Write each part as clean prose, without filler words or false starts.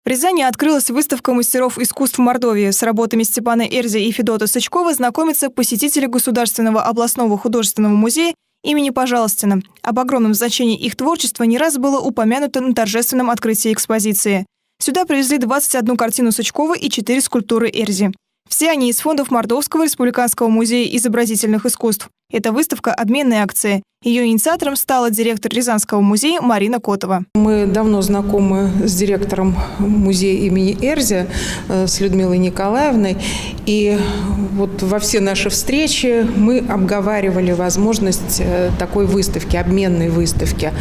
В Рязани открылась выставка мастеров искусств Мордовии. С работами Степана Эрзи и Федота Сычкова знакомятся посетители Государственного областного художественного музея имени Пожалстина. Об огромном значении их творчества не раз было упомянуто на торжественном открытии экспозиции. Сюда привезли 21 картину Сычкова и 4 скульптуры Эрзи. Все они из фондов Мордовского республиканского музея изобразительных искусств. Эта выставка – обменная акция. Ее инициатором стала директор Рязанского музея Марина Котова. Мы давно знакомы с директором музея имени Эрзи, с Людмилой Николаевной. И вот во все наши встречи мы обговаривали возможность такой выставки, обменной выставки.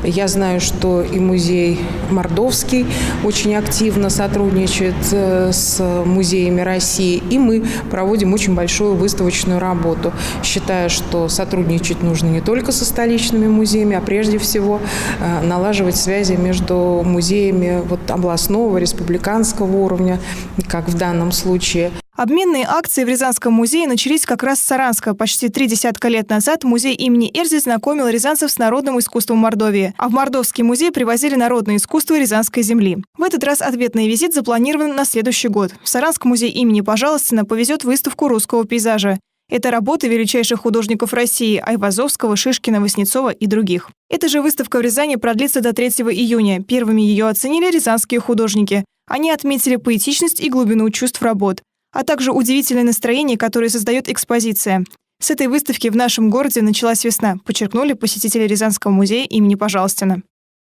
Я знаю, что и музей Мордовский очень активно сотрудничает с музеями России. И мы проводим очень большую выставочную работу, считая, что сотрудничать нужно не только со столичными музеями, а прежде всего налаживать связи между музеями областного, республиканского уровня, как в данном случае. Обменные акции в Рязанском музее начались как раз с Саранска. Почти 30 лет назад музей имени Эрзи знакомил рязанцев с народным искусством Мордовии. А в Мордовский музей привозили народное искусство Рязанской земли. В этот раз ответный визит запланирован на следующий год. В Саранск музей имени Пожалстина повезет выставку русского пейзажа. Это работы величайших художников России – Айвазовского, Шишкина, Васнецова и других. Эта же выставка в Рязани продлится до 3 июня. Первыми ее оценили рязанские художники. Они отметили поэтичность и глубину чувств работ, а также удивительное настроение, которое создает экспозиция. С этой выставки в нашем городе началась весна, подчеркнули посетители Рязанского музея имени Пожалстина.